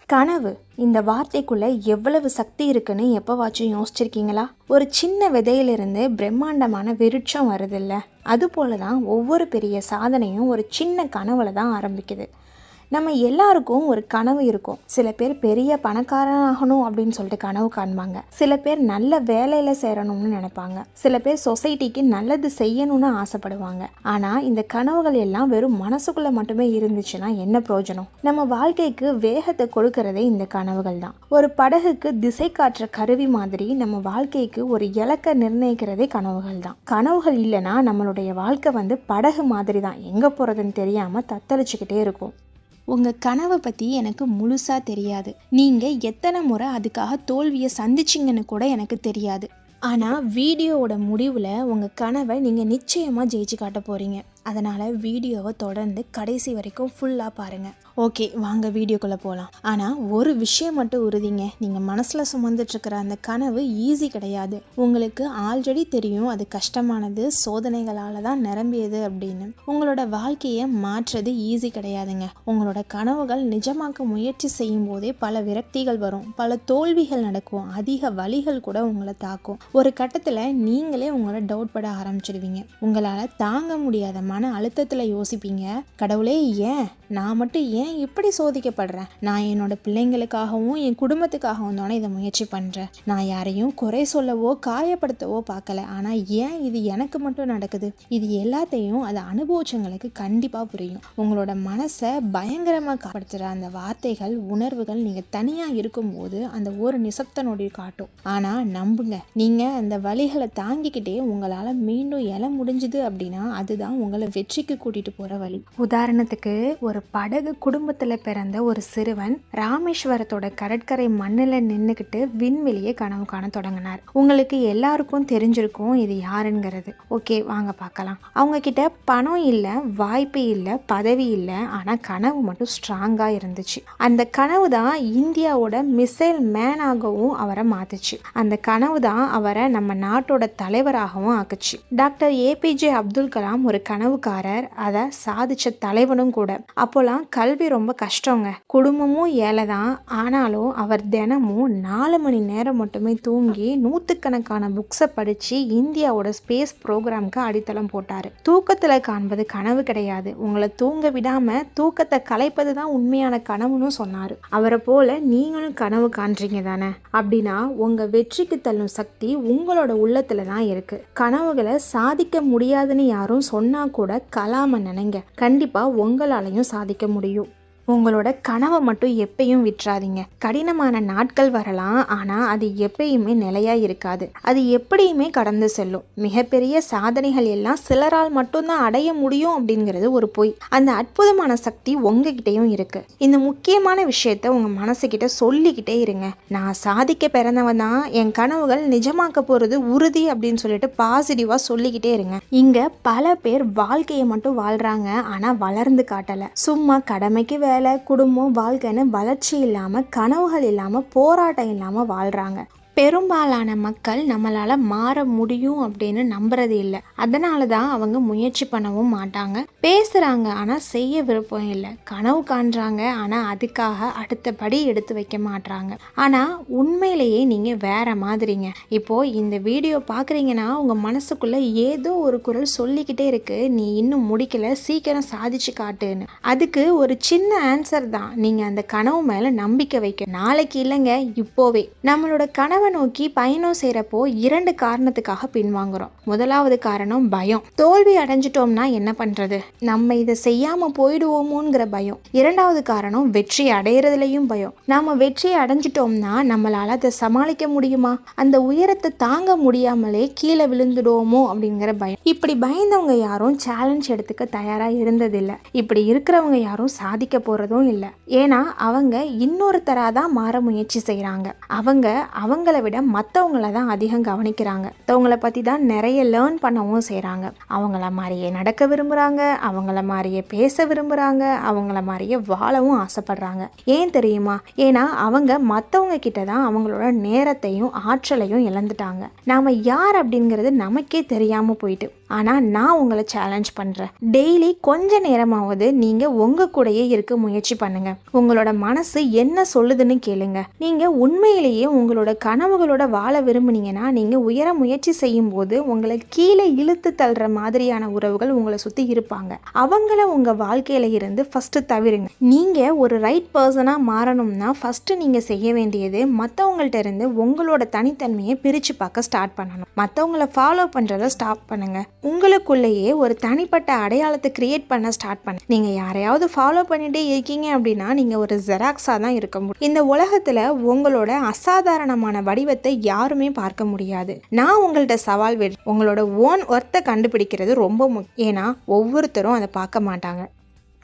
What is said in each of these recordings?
கனவு இந்த வார்த்தைக்குள்ள எவ்வளவு சக்தி இருக்குன்னு எப்பவாச்சும் யோசிச்சிருக்கீங்களா? ஒரு சின்ன விதையிலிருந்து பிரம்மாண்டமான விருட்சம் வருதில்ல, அது போலதான் ஒவ்வொரு பெரிய சாதனையும் ஒரு சின்ன கனவுல தான் ஆரம்பிக்குது. நம்ம எல்லாருக்கும் ஒரு கனவு இருக்கும். சில பேர் பெரிய பணக்காரனாகணும் அப்படின்னு சொல்லிட்டு கனவு காண்பாங்க. சில பேர் நல்ல வேலையில சேரணும்னு நினைப்பாங்க. சில பேர் சொசைட்டிக்கு நல்லது செய்யணும்னு ஆசைப்படுவாங்க. ஆனா இந்த கனவுகள் எல்லாம் வெறும் மனசுக்குள்ள மட்டுமே இருந்துச்சுன்னா என்ன பிரயோஜனம்? நம்ம வாழ்க்கைக்கு வேகத்தை கொடுக்கறதே இந்த கனவுகள் தான். ஒரு படகுக்கு திசை காட்டுற கருவி மாதிரி நம்ம வாழ்க்கைக்கு ஒரு இலக்கை நிர்ணயிக்கிறதே கனவுகள் தான். கனவுகள் இல்லைன்னா நம்மளுடைய வாழ்க்கை படகு மாதிரி தான், எங்க போறதுன்னு தெரியாம தத்தளிச்சுக்கிட்டே இருக்கும். உங்கள் கனவை பற்றி எனக்கு முழுசாக தெரியாது. நீங்கள் எத்தனை முறை அதுக்காக தோல்வியை சந்திச்சிங்கன்னு கூட எனக்கு தெரியாது. ஆனால் வீடியோவோட முடிவில் உங்கள் கனவை நீங்கள் நிச்சயமாக ஜெயிச்சு காட்ட போகிறீங்க. அதனால் வீடியோவை தொடர்ந்து கடைசி வரைக்கும் ஃபுல்லாக பாருங்கள். ஓகே, வாங்க வீடியோக்குள்ளே போகலாம். ஆனால் ஒரு விஷயம் மட்டும் உறுதிங்க, நீங்கள் மனசில் சுமந்துட்டுருக்கிற அந்த கனவு ஈஸி கிடையாது. உங்களுக்கு ஆல்ரெடி தெரியும் அது கஷ்டமானது, சோதனைகளால் தான் நிரம்பியது அப்படின்னு. உங்களோட வாழ்க்கையை மாற்றுறது ஈஸி கிடையாதுங்க. உங்களோட கனவுகள் நிஜமாக்க முயற்சி செய்யும் போதே பல விரக்திகள் வரும், பல தோல்விகள் நடக்கும், அதிக வலிகள் கூட உங்களை தாக்கும். ஒரு கட்டத்தில் நீங்களே உங்களை டவுட் பட ஆரம்பிச்சிடுவீங்க. உங்களால் தாங்க முடியாத மன அழுத்தத்தில் யோசிப்பீங்க, கடவுளே ஏன் நான் மட்டும் ஏன் இப்படி சோதிக்கப்படுறேன்? நான் என்னோட பிள்ளைங்களுக்காகவும் என் குடும்பத்துக்காகவும் தானே இதை முயற்சி பண்ணுறேன். நான் யாரையும் குறை சொல்லவோ காயப்படுத்தவோ பார்க்கல. ஆனால் ஏன் இது எனக்கு மட்டும் நடக்குது? இது எல்லாத்தையும் அதை அனுபவிச்சவங்களுக்கு கண்டிப்பாக புரியும். உங்களோட மனசை பயங்கரமாக காப்படுத்துகிற அந்த வார்த்தைகள், உணர்வுகள் நீங்கள் தனியாக இருக்கும்போது அந்த ஒரு நிசப்த நொடி காட்டும். ஆனால் நம்புங்க, நீங்கள் அந்த வலிகளை தாங்கிக்கிட்டே உங்களால் மீண்டும் எழ முடிஞ்சுது அப்படின்னா அதுதான் உங்களை வெற்றிக்கு கூட்டிட்டு போகிற வழி. உதாரணத்துக்கு, ஒரு படகு குடும்பத்தில் பிறந்த ஒரு சிறுவன் ராமேஸ்வரத்தோட கடற்கரை மண்ணில் நின்றுக்கிட்டு விண்வெளியை கனவு காண தொடங்கினார். உங்களுக்கு எல்லாருக்கும் தெரிஞ்சிருக்கும் இது யாருங்கிறது. ஓகே, வாங்க பார்க்கலாம். அவங்க கிட்ட பணம் இல்லை, வாய்ப்பு இல்லை, பதவி இல்லை, ஆனால் கனவு மட்டும் ஸ்ட்ராங்காக இருந்துச்சு. அந்த கனவு தான் இந்தியாவோட மிசைல் மேனாகவும் அவரை மாத்துச்சு. அந்த கனவு தான் அவரை நம்ம நாட்டோட தலைவராகவும் ஆக்குச்சு. டாக்டர் ஏபிஜே அப்துல் கலாம் ஒரு கனவுக்காரர், அதை சாதிச்ச தலைவனும் கூட. அப்போலாம் கல்வி ரொம்ப கஷ்டங்க, குடும்பமும் ஏழை தான். ஆனாலும் அவர் தினமும் 4 மணி நேரம் மட்டுமே தூங்கி நூற்றுக்கணக்கான புக்ஸை படித்து இந்தியாவோட ஸ்பேஸ் ப்ரோக்ராமுக்கு அடித்தளம் போட்டார். தூக்கத்தில் காண்பது கனவு கிடையாது, உங்களை தூங்க விடாமல் தூக்கத்தை கலைப்பது தான் உண்மையான கனவுன்னு சொன்னார். அவரை போல நீங்களும் கனவு காண்றீங்க தானே? அப்படின்னா உங்கள் வெற்றிக்கு தள்ளும் சக்தி உங்களோட உள்ளத்துல தான் இருக்கு. கனவுகளை சாதிக்க முடியாதுன்னு யாரும் சொன்னா கூட கலாம நினைங்க, கண்டிப்பா உங்களாலையும் சாதிக்க முடியும். உங்களோட கனவை மட்டும் எப்பயும் விட்டுறாதீங்க. கடினமான நாட்கள் வரலாம், ஆனால் அது எப்பயுமே நிலையாக இருக்காது. அது எப்படியுமே கடந்து செல்லும். மிகப்பெரிய சாதனைகள் எல்லாம் சிலரால் மட்டும்தான் அடைய முடியும் அப்படிங்கிறது ஒரு பொய். அந்த அற்புதமான சக்தி உங்ககிட்டையும் இருக்கு. இந்த முக்கியமான விஷயத்த உங்கள் மனசுக்கிட்ட சொல்லிக்கிட்டே இருங்க. நான் சாதிக்க பிறந்தவன் தான், என் கனவுகள் நிஜமாக்க போகிறது உறுதி அப்படின்னு சொல்லிட்டு பாசிட்டிவாக சொல்லிக்கிட்டே இருங்க. இங்கே பல பேர் வாழ்க்கையை மட்டும் வாழ்கிறாங்க, ஆனால் வளர்ந்து காட்டலை. சும்மா கடமைக்கு வேலை, குடும்பம், வாழ்க்கைன்னு வளர்ச்சி இல்லாம, கனவுகள் இல்லாம, போராட்டம் இல்லாம வாழ்றாங்க. பெரும்பாலான மக்கள் நம்மளால மாற முடியும் அப்படின்னு நம்புறது இல்லை. அதனால தான் அவங்க முயற்சி பண்ணவும் மாட்டாங்க. பேசுறாங்க ஆனால் செய்ய விருப்பம் இல்லை. கனவு காண்றாங்க ஆனால் அதுக்காக அடுத்த படி எடுத்து வைக்க மாட்டாங்க. ஆனால் உண்மையிலேயே நீங்க வேற மாதிரிங்க. இப்போ இந்த வீடியோ பார்க்குறீங்கன்னா உங்க மனசுக்குள்ள ஏதோ ஒரு குரல் சொல்லிக்கிட்டே இருக்கு, நீ இன்னும் முடிக்கல, சீக்கிரம் சாதிச்சு காட்டுன்னு. அதுக்கு ஒரு சின்ன ஆன்சர் தான், நீங்க அந்த கனவு மேல நம்பிக்கை வைக்க. நாளைக்கு இல்லைங்க, இப்போவே. நம்மளோட கனவை நோக்கி பயணம் செய்யறப்போ 2 காரணத்துக்காக பின்வாங்குறோம். முதலாவது காரணம் பயம். தோல்வி அடைஞ்சிட்டோம்னா என்ன பண்றது, நம்ம இதை செய்யாம போயிடுவோமோங்கிற பயம். 2வது காரணம் வெற்றி அடையிறதுலயும் பயம். நாம வெற்றி அடைஞ்சிட்டோம்னா நம்மளால அதை சமாளிக்க முடியுமா, அந்த உயரத்தை தாங்க முடியாமலே கீழே விழுந்துடுவோமோ அப்படிங்கிற பயம். இப்படி பயந்தவங்க யாரும் சேலஞ்ச் எடுத்துக்க தயாரா இருந்ததில்லை. இப்படி இருக்கிறவங்க யாரும் சாதிக்க போறதும் இல்லை. ஏன்னா அவங்க இன்னொருத்தராதான் மாற முயற்சி செய்யறாங்க. அவங்கள விட மற்றவங்கள தான் அதிகம் கவனிக்கிறாங்க. மற்றவங்கள பற்றி தான் நிறைய லேர்ன் பண்ணவும் செய்கிறாங்க. அவங்கள மாதிரியே நடக்க விரும்புகிறாங்க, அவங்கள மாதிரியே பேச விரும்புகிறாங்க, அவங்கள மாதிரியே வாழவும் ஆசைப்படுறாங்க. ஏன் தெரியுமா? ஏன்னா அவங்க மற்றவங்க கிட்ட தான் அவங்களோட நேரத்தையும் ஆற்றலையும் இழந்துட்டாங்க. நாம் யார் அப்படிங்கிறது நமக்கே தெரியாமல் போயிட்டு ஆனால் நான் உங்களை சேலஞ்ச் பண்ணுறேன், டெய்லி கொஞ்ச நேரமாவது நீங்கள் உங்கள் கூடயே இருக்க முயற்சி பண்ணுங்க. உங்களோட மனசு என்ன சொல்லுதுன்னு கேளுங்க. நீங்கள் உண்மையிலேயே உங்களோட கனவுகளோட வாழ விரும்புனீங்கன்னா நீங்கள் உயர முயற்சி செய்யும் போது உங்களை கீழே இழுத்து தள்ளுற மாதிரியான உறவுகள் உங்களை சுற்றி இருப்பாங்க. அவங்கள உங்கள் வாழ்க்கையில இருந்து ஃபஸ்ட்டு தவிருங்க. நீங்கள் ஒரு ரைட் பர்சனாக மாறணும்னா ஃபஸ்ட்டு நீங்கள் செய்ய வேண்டியது மற்றவங்கள்ட்ட இருந்து உங்களோட தனித்தன்மையை பிரித்து பார்க்க ஸ்டார்ட் பண்ணணும். மற்றவங்கள ஃபாலோ பண்ணுறத ஸ்டாப் பண்ணுங்க. உங்களுக்குள்ளேயே ஒரு தனிப்பட்ட அடையாளத்தை கிரியேட் பண்ண ஸ்டார்ட் பண்ண. நீங்கள் யாரையாவது ஃபாலோ பண்ணிட்டே இருக்கீங்க அப்படின்னா நீங்கள் ஒரு ஜெராக்ஸாக தான் இருக்க முடியும். இந்த உலகத்தில் உங்களோட அசாதாரணமான வடிவத்தை யாருமே பார்க்க முடியாது. நான் உங்கள்கிட்ட சவால் விடு, உங்களோட ஓன் ஒர்த்தை கண்டுபிடிக்கிறது ரொம்ப முக்கியம். ஏன்னா ஒவ்வொருத்தரும் அதை பார்க்க மாட்டாங்க,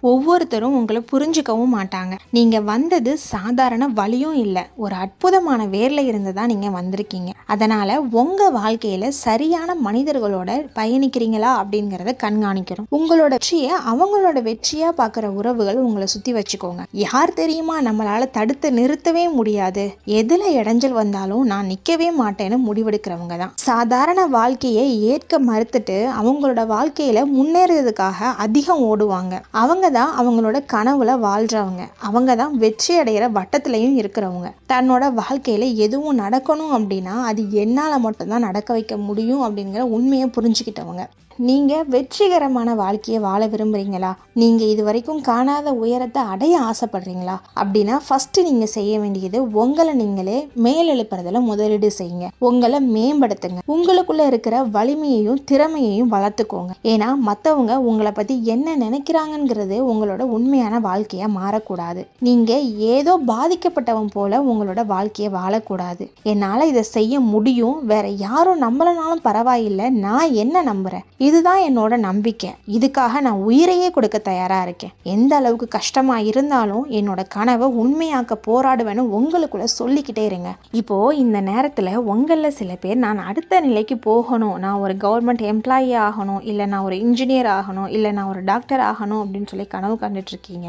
ஒவ்வொருத்தரும் உங்களை புரிஞ்சுக்கவும் மாட்டாங்க. நீங்கள் வந்தது சாதாரண வழியும் இல்லை, ஒரு அற்புதமான வேரில் இருந்து தான் நீங்கள் வந்திருக்கீங்க. அதனால் உங்கள் வாழ்க்கையில் சரியான மனிதர்களோட பயணிக்கிறீங்களா அப்படிங்கிறத கண்காணிக்கணும். உங்களோட வெற்றியை அவங்களோட வெற்றியாக பார்க்குற உறவுகள் உங்களை சுற்றி வச்சுக்கோங்க. யார் தெரியுமா நம்மளால் தடுத்து நிறுத்தவே முடியாது, எதில் இடைஞ்சல் வந்தாலும் நான் நிற்கவே மாட்டேன்னு முடிவெடுக்கிறவங்க தான். சாதாரண வாழ்க்கையை ஏற்க மறுத்துட்டு அவங்களோட வாழ்க்கையில் முன்னேறதுக்காக அதிகம் ஓடுவாங்க. அவங்க தான் அவங்களோட கனவுல வாழ்றவங்க. அவங்க தான் வெற்றி அடைகிற வட்டத்திலையும் இருக்கிறவங்க. தன்னோட வாழ்க்கையில எதுவும் நடக்கணும் அப்படின்னா அது என்னால் மட்டும்தான் நடக்க வைக்க முடியும் அப்படிங்கிற உண்மையை புரிஞ்சுக்கிட்டவங்க. நீங்கள் வெற்றிகரமான வாழ்க்கையை வாழ விரும்புகிறீங்களா? நீங்கள் இது வரைக்கும் காணாத உயரத்தை அடைய ஆசைப்படுறீங்களா? அப்படின்னா ஃபஸ்ட்டு நீங்கள் செய்ய வேண்டியது உங்களை நீங்களே மேலெழுப்புறதுல முதலீடு செய்யுங்க. உங்களை மேம்படுத்துங்க. உங்களுக்குள்ளே இருக்கிற வலிமையையும் திறமையையும் வளர்த்துக்கோங்க. ஏன்னா மற்றவங்க உங்களை பற்றி என்ன நினைக்கிறாங்கங்கிறது உங்களோட உண்மையான வாழ்க்கையாக மாறக்கூடாது. நீங்கள் ஏதோ பாதிக்கப்பட்டவன் போல உங்களோட வாழ்க்கையை வாழக்கூடாது. என்னால் இதை செய்ய முடியும், வேற யாரும் நம்பலனாலும் பரவாயில்லை, நான் என்ன நம்புகிறேன், இதுதான் என்னோட நம்பிக்கை, இதுக்காக நான் உயிரையே கொடுக்க தயாராக இருக்கேன், எந்த அளவுக்கு கஷ்டமாக இருந்தாலும் என்னோட கனவை உண்மையாக்க போராடுவேன்னு உங்களுக்குள்ள சொல்லிக்கிட்டே இருங்க. இப்போது இந்த நேரத்தில் உங்களில் சில பேர் நான் அடுத்த நிலைக்கு போகணும், நான் ஒரு கவர்மெண்ட் எம்ப்ளாயி ஆகணும், இல்லை நான் ஒரு இன்ஜினியர் ஆகணும், இல்லை நான் ஒரு டாக்டர் ஆகணும் அப்படின்னு சொல்லி கனவு கண்டுட்ருக்கீங்க.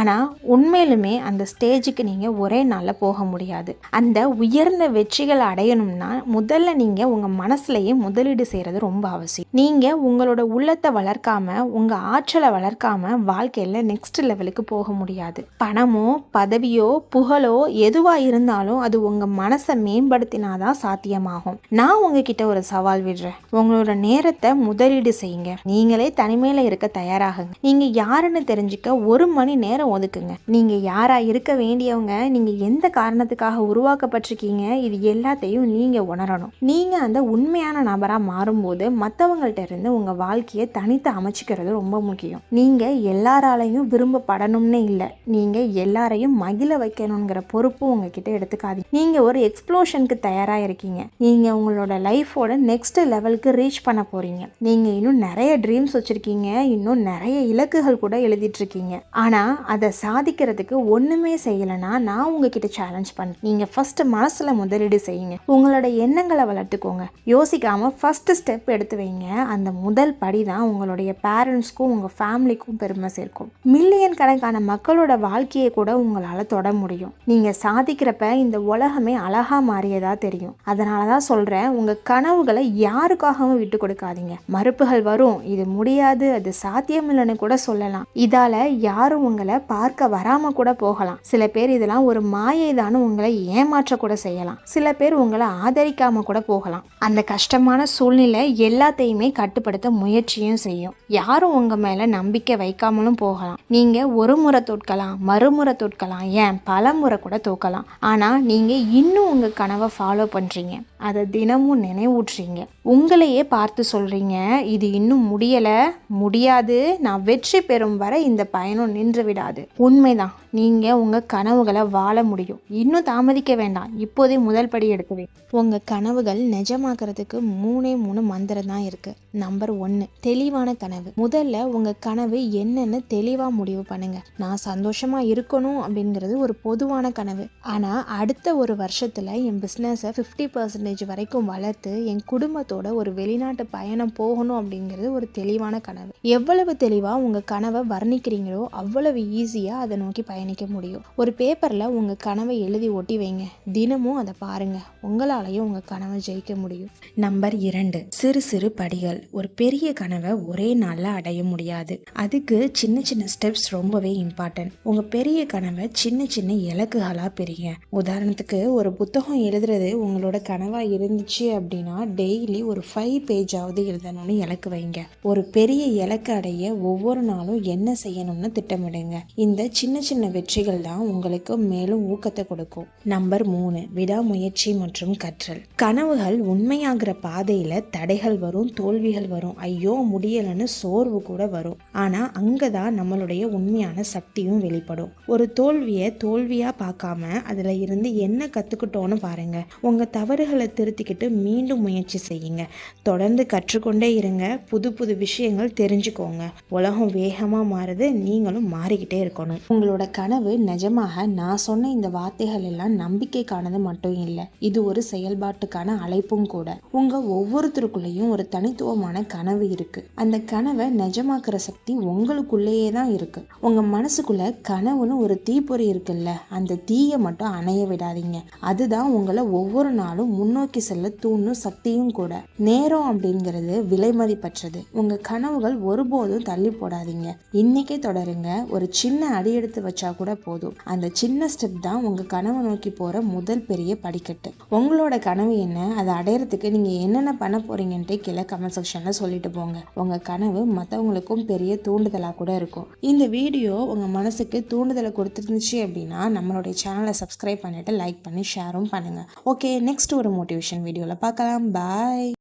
ஆனால் உண்மையிலுமே அந்த ஸ்டேஜுக்கு நீங்கள் ஒரே நாளில் போக முடியாது. அந்த உயர்ந்த வெற்றிகளை அடையணும்னா முதல்ல நீங்கள் உங்கள் மனசுலையே முதலீடு செய்கிறது ரொம்ப அவசியம். நீங்கள் உங்களோட உள்ளத்தை வளர்க்காம உங்கள் ஆற்றலை வளர்க்காம வாழ்க்கையில் நெக்ஸ்ட் லெவலுக்கு போக முடியாது. பணமோ பதவியோ புகழோ எதுவாக இருந்தாலும் அது உங்கள் மனசை மேம்படுத்தினாதான் சாத்தியமாகும். நான் உங்ககிட்ட ஒரு சவால் விடுறேன், உங்களோட நேரத்தை முதலீடு செய்யுங்க. நீங்களே தனிமையில் இருக்க தயாராகுங்க. நீங்கள் யாருன்னு தெரிஞ்சுக்க 1 மணி நேரம் ஒதுக்குங்க. நீங்கள் யாராக இருக்க வேண்டியவங்க, நீங்கள் எந்த காரணத்துக்காக உருவாக்கப்பட்டிருக்கீங்க, இது எல்லாத்தையும் நீங்கள் உணரணும். நீங்கள் அந்த உண்மையான நபராக மாறும்போது மற்றவங்கள்ட்ட இருந்து உங்கள் வாழ்க்கையை தனித்து அமைச்சிக்கிறது ரொம்ப முக்கியம். நீங்கள் எல்லாராலையும் விரும்பப்படணும்னே இல்லை, நீங்கள் எல்லாரையும் மகிழ வைக்கணுங்கிற பொறுப்பு உங்ககிட்ட எடுத்துக்காதீங்க. நீங்கள் ஒரு எக்ஸ்ப்ளோஷனுக்கு தயாராக இருக்கீங்க. நீங்கள் உங்களோட லைஃபோட நெக்ஸ்ட் லெவலுக்கு ரீச் பண்ண போகிறீங்க. நீங்கள் இன்னும் நிறைய ட்ரீம்ஸ் வச்சுருக்கீங்க, இன்னும் நிறைய இலக்குகள் கூட எழுதிட்டுருக்கீங்க. ஆனால் அதை சாதிக்கிறதுக்கு ஒன்றுமே செய்யலைன்னா நான் உங்ககிட்ட சேலஞ்ச் பண்ணேன், நீங்கள் ஃபஸ்ட்டு மனசில் முதலீடு செய்யுங்க. உங்களோட எண்ணங்களை வளர்த்துக்கோங்க. யோசிக்காமல் ஃபஸ்ட்டு ஸ்டெப் எடுத்து வைங்க. அந்த முதல் படி தான் உங்களுடைய பேரண்ட்ஸ்க்கும் உங்கள் ஃபேமிலிக்கும் பெருமை சேர்க்கும். மில்லியன் கணக்கான மக்களோட வாழ்க்கையை கூட உங்களால் தொட முடியும். நீங்கள் சாதிக்கிறப்ப இந்த உலகமே அழகாக மாறியதா தெரியும். அதனால தான் சொல்கிறேன், உங்கள் கனவுகளை யாருக்காகவும் விட்டு கொடுக்காதீங்க. மறுப்புகள் வரும், இது முடியாது, அது சாத்தியமில்லைன்னு கூட சொல்லலாம். இதால் யாரும் உங்களை பார்க்க வராமல் கூட போகலாம். சில பேர் இதெல்லாம் ஒரு மாயை தானு உங்களை ஏமாற்ற கூட செய்யலாம். சில பேர் உங்களை ஆதரிக்காமல் கூட போகலாம். அந்த கஷ்டமான சூழ்நிலை எல்லாத்தையுமே கட்டுப்படுத்த முயற்சியும் செய்யும். யாரும் உங்கள் மேலே நம்பிக்கை வைக்காமலும் போகலாம். நீங்கள் ஒரு முறை தோற்கலாம், மறுமுறை தோற்கலாம், ஏன் பல முறை கூட தோற்கலாம். ஆனால் நீங்கள் இன்னும் உங்கள் கனவை ஃபாலோ பண்ணுறீங்க, அதை தினமும் நினைவூட்டுறீங்க. உங்களையே பார்த்து சொல்கிறீங்க, இது இன்னும் முடியலை, முடியாது, நான் வெற்றி பெறும் வரை இந்த பயணம் நின்று விடாது. உண்மைதான், நீங்கள் உங்கள் கனவுகளை வாழ முடியும். இன்னும் தாமதிக்க வேண்டாம், இப்போதே முதல் படி எடுக்கவே. உங்கள் கனவுகள் நிஜமாக்கிறதுக்கு 3 மந்திரம் தான் இருக்குது. நம்பர் 1, தெளிவான கனவு. முதல்ல உங்கள் கனவு என்னன்னு தெளிவாக முடிவு பண்ணுங்க. நான் சந்தோஷமாக இருக்கணும் அப்படிங்கிறது ஒரு பொதுவான கனவு. ஆனால் அடுத்த ஒரு வருஷத்தில் என் பிஸ்னஸை 50% வரைக்கும் வளர்த்து என் குடும்பத்தோட ஒரு வெளிநாட்டு பயணம் போகணும் அப்படிங்கிறது ஒரு தெளிவான கனவு. எவ்வளவு தெளிவாக உங்கள் கனவை வர்ணிக்கிறீங்களோ அவ்வளவு ஈஸியாக அதை நோக்கி பயணம் பயணிக்க முடியும். ஒரு பேப்பரில் உங்கள் கனவை எழுதி ஒட்டி வைங்க. தினமும் அதை பாருங்கள். உங்களாலையும் உங்கள் கனவை ஜெயிக்க முடியும். நம்பர் 2, சிறு சிறு படிகள். ஒரு பெரிய கனவை ஒரே நாளில் அடைய முடியாது. அதுக்கு சின்ன சின்ன ஸ்டெப்ஸ் ரொம்பவே இம்பார்ட்டன்ட். உங்கள் பெரிய கனவை சின்ன சின்ன இலக்குகளாக பிரிங்க. உதாரணத்துக்கு ஒரு புத்தகம் எழுதுறது உங்களோட கனவாக இருந்துச்சு அப்படின்னா டெய்லி ஒரு 5 பேஜாவது எழுதணும்னு இலக்கு வைங்க. ஒரு பெரிய இலக்கு அடைய ஒவ்வொரு நாளும் என்ன செய்யணும்னு திட்டமிடுங்க. இந்த சின்ன சின்ன வெற்றிகள் தான் உங்களுக்கு மேலும் ஊக்கத்தை கொடுக்கும். நம்பர் 3, விடாமுயற்சி மற்றும் கற்றல். கனவுகள் உண்மையாகிற பாதையில தடைகள் வரும், தோல்விகள் வரும், ஐயோ முடியலன்னு சோர்வு கூட வரும். ஆனா அங்கதான் நம்மளுடைய உண்மையான சக்தியும் வெளிப்படும். ஒரு தோல்வியை தோல்வியா பார்க்காம அதுல இருந்து என்ன கத்துக்கிட்டோன்னு பாருங்க. உங்க தவறுகளை திருத்திக்கிட்டு மீண்டும் முயற்சி செய்யுங்க. தொடர்ந்து கற்றுக்கொண்டே இருங்க. புது புது விஷயங்கள் தெரிஞ்சுக்கோங்க. உலகம் வேகமா மாறுது, நீங்களும் மாறிக்கிட்டே இருக்கணும். உங்களோட கனவு நிஜமாக நான் சொன்ன இந்த வார்த்தைகள் எல்லாம் நம்பிக்கைக்கானது மட்டும் இல்லை, இது ஒரு செயல்பாட்டுக்கான அழைப்பும் கூட. உங்க ஒவ்வொருத்தருக்குள்ளேயும் ஒரு தனித்துவமான கனவு இருக்கு. அந்த கனவை நிஜமாக்குற சக்தி உங்களுக்குள்ளேயே தான் இருக்கு. உங்க மனசுக்குள்ள கனவுன்னு ஒரு தீப்பொறி இருக்குல்ல, அந்த தீயை மட்டும் அணைய விடாதீங்க. அதுதான் உங்களை ஒவ்வொரு நாளும் முன்னோக்கி செல்ல தூண்டும் சக்தியும் கூட. நேரம் அப்படிங்கிறது விலை மதிப்பற்றது. உங்க கனவுகள் ஒருபோதும் தள்ளி போடாதீங்க. இன்னைக்கே தொடருங்க. ஒரு சின்ன அடி எடுத்து வச்சா கூட போதும். அந்த சின்ன ஸ்டெப் தான் உங்க கனவை நோக்கி போற முதல் பெரிய படிக்கட்டு. உங்களோட கனவு என்ன, அதை அடையறதுக்கு நீங்க என்னென்ன பண்ண போறீங்கன்ட்டு கீழே கமெண்ட் செக்ஷன்ல சொல்லிட்டு போங்க. உங்க கனவு மற்றவங்களுக்கும் பெரிய தூண்டுதலா கூட இருக்கும். இந்த வீடியோ உங்க மனசுக்கு தூண்டுதலை கொடுத்துருந்துச்சு அப்படின்னா நம்மளுடைய சேனலை சப்ஸ்கிரைப் பண்ணிட்டு லைக் பண்ணி ஷேரும் பண்ணுங்க. ஓகே, நெக்ஸ்ட் ஒரு மோட்டிவேஷன் வீடியோல பார்க்கலாம். பாய்.